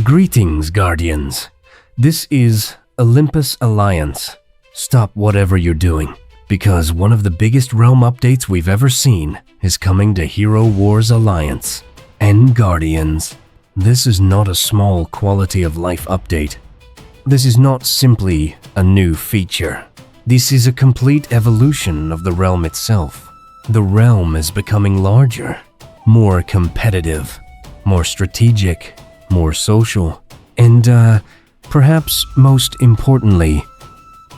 Greetings, Guardians. This is Olympus Alliance. Stop whatever you're doing, because one of the biggest realm updates we've ever seen is coming to Hero Wars Alliance. And Guardians, this is not a small quality of life update. This is not simply a new feature. This is a complete evolution of the realm itself. The realm is becoming larger, more competitive, more strategic, more social, and perhaps most importantly,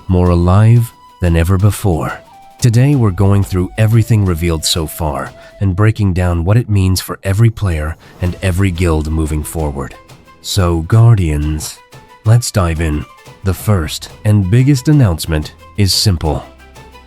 more alive than ever before. Today we're going through everything revealed so far and breaking down what it means for every player and every guild moving forward. So Guardians, let's dive in. The first and biggest announcement is simple.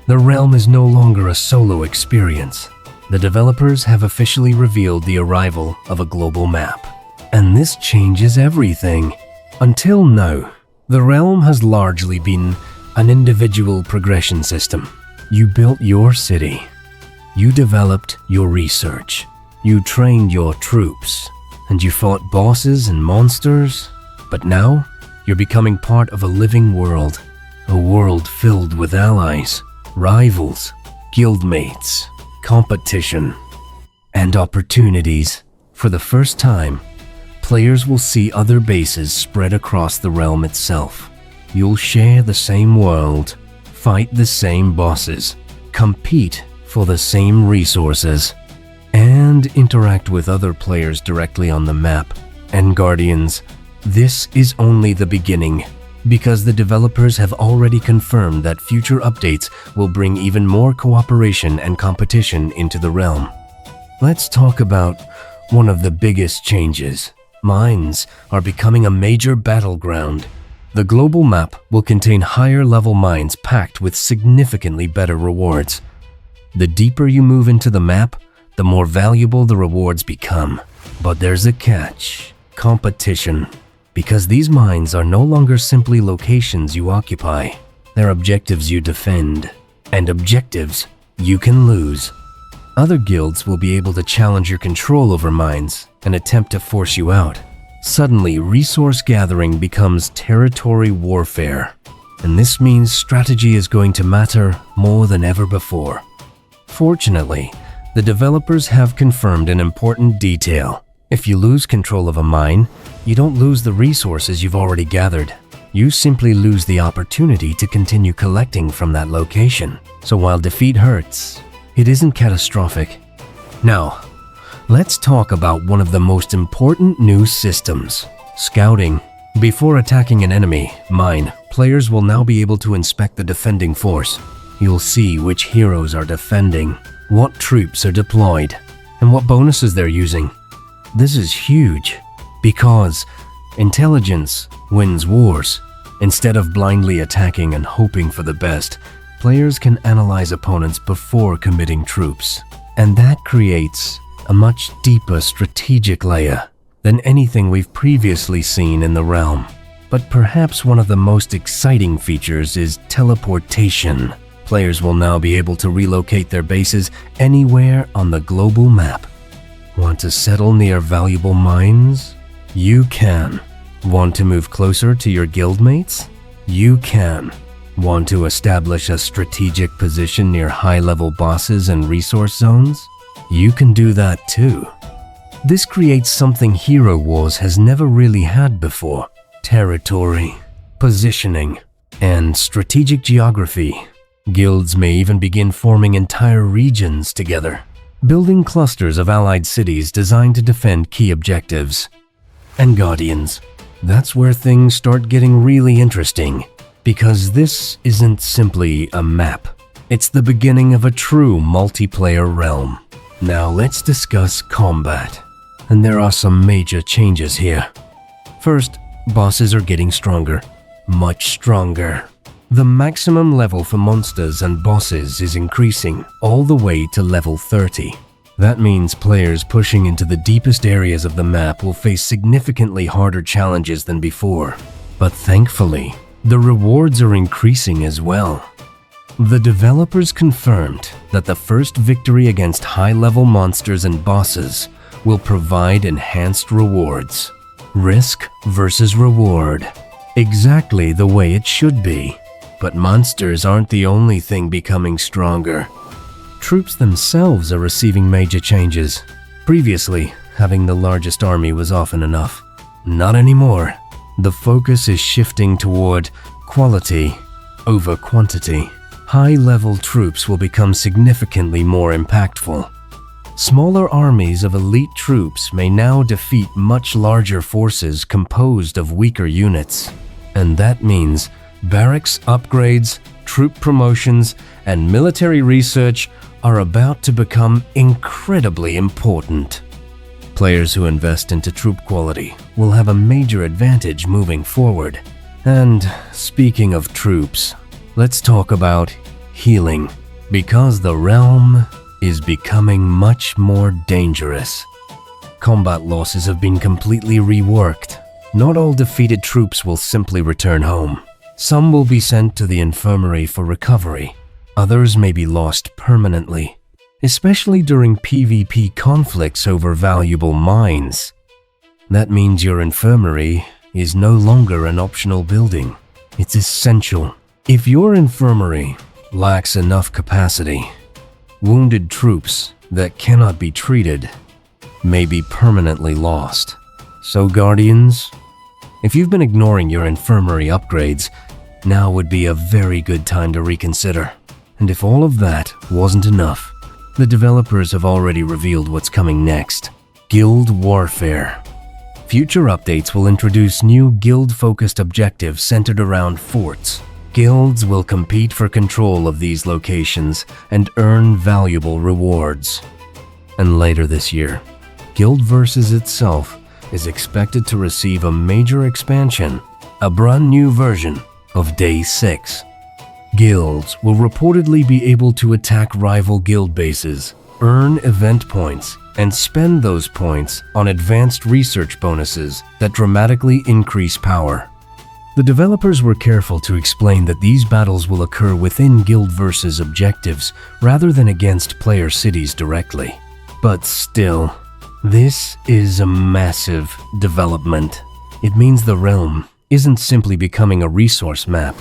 The realm is no longer a solo experience. The developers have officially revealed the arrival of a global map. And this changes everything. Until now, the realm has largely been an individual progression system. You built your city. You developed your research. You trained your troops. And you fought bosses and monsters. But now, you're becoming part of a living world. A world filled with allies, rivals, guildmates, competition, and opportunities. For the first time, players will see other bases spread across the realm itself. You'll share the same world, fight the same bosses, compete for the same resources, and interact with other players directly on the map. And Guardians, this is only the beginning, because the developers have already confirmed that future updates will bring even more cooperation and competition into the realm. Let's talk about one of the biggest changes. Mines are becoming a major battleground. The global map will contain higher-level mines packed with significantly better rewards. The deeper you move into the map, the more valuable the rewards become. But there's a catch: competition. Because these mines are no longer simply locations you occupy. They're objectives you defend, and objectives you can lose. Other guilds will be able to challenge your control over mines and attempt to force you out. Suddenly, resource gathering becomes territory warfare, and this means strategy is going to matter more than ever before. Fortunately, the developers have confirmed an important detail. If you lose control of a mine, you don't lose the resources you've already gathered. You simply lose the opportunity to continue collecting from that location. So while defeat hurts, it isn't catastrophic. Now, let's talk about one of the most important new systems: scouting. Before attacking an enemy mine, players will now be able to inspect the defending force. You'll see which heroes are defending, what troops are deployed, and what bonuses they're using. This is huge, because intelligence wins wars. Instead of blindly attacking and hoping for the best, players can analyze opponents before committing troops. And that creates a much deeper strategic layer than anything we've previously seen in the realm. But perhaps one of the most exciting features is teleportation. Players will now be able to relocate their bases anywhere on the global map. Want to settle near valuable mines? You can. Want to move closer to your guildmates? You can. Want to establish a strategic position near high-level bosses and resource zones? You can do that too. This creates something Hero Wars has never really had before: territory, positioning, and strategic geography. Guilds may even begin forming entire regions together, building clusters of allied cities designed to defend key objectives. And Guardians, that's where things start getting really interesting, because this isn't simply a map. It's the beginning of a true multiplayer realm. Now let's discuss combat. And there are some major changes here. First, bosses are getting stronger, much stronger. The maximum level for monsters and bosses is increasing all the way to level 30. That means players pushing into the deepest areas of the map will face significantly harder challenges than before. But thankfully, the rewards are increasing as well. The developers confirmed that the first victory against high-level monsters and bosses will provide enhanced rewards. Risk versus reward. Exactly the way it should be. But monsters aren't the only thing becoming stronger. Troops themselves are receiving major changes. Previously, having the largest army was often enough. Not anymore. The focus is shifting toward quality over quantity. High-level troops will become significantly more impactful. Smaller armies of elite troops may now defeat much larger forces composed of weaker units. And that means barracks upgrades, troop promotions, and military research are about to become incredibly important. Players who invest into troop quality will have a major advantage moving forward. And speaking of troops, let's talk about healing, because the realm is becoming much more dangerous. Combat losses have been completely reworked. Not all defeated troops will simply return home. Some will be sent to the infirmary for recovery. Others may be lost permanently, especially during PvP conflicts over valuable mines. That means your infirmary is no longer an optional building. It's essential. If your infirmary lacks enough capacity, wounded troops that cannot be treated may be permanently lost. So Guardians, if you've been ignoring your infirmary upgrades, now would be a very good time to reconsider. And if all of that wasn't enough, the developers have already revealed what's coming next: Guild Warfare. Future updates will introduce new guild-focused objectives centered around forts. Guilds will compete for control of these locations and earn valuable rewards. And later this year, Guild Versus itself is expected to receive a major expansion, a brand new version of Day 6. Guilds will reportedly be able to attack rival guild bases, earn event points, and spend those points on advanced research bonuses that dramatically increase power. The developers were careful to explain that these battles will occur within Guild Versus objectives rather than against player cities directly. But still, this is a massive development. It means the realm isn't simply becoming a resource map.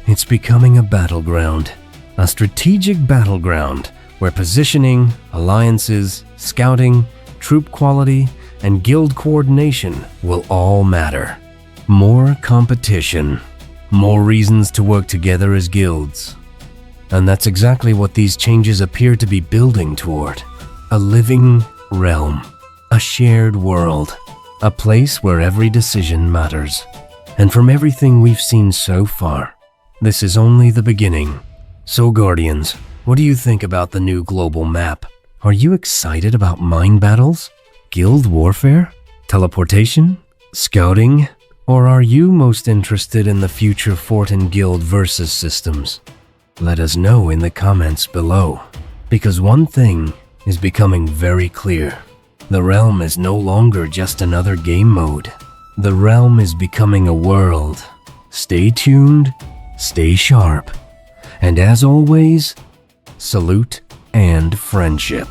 It's becoming a battleground, a strategic battleground where positioning, alliances, scouting, troop quality, and guild coordination will all matter. More competition, more reasons to work together as guilds. And that's exactly what these changes appear to be building toward. A living realm, a shared world, a place where every decision matters. And from everything we've seen so far, this is only the beginning. So Guardians, what do you think about the new global map? Are you excited about mine battles? Guild warfare? Teleportation? Scouting? Or are you most interested in the future fort and guild versus systems? Let us know in the comments below. Because one thing is becoming very clear. The realm is no longer just another game mode. The realm is becoming a world. Stay tuned, stay sharp, and as always, salute and friendship.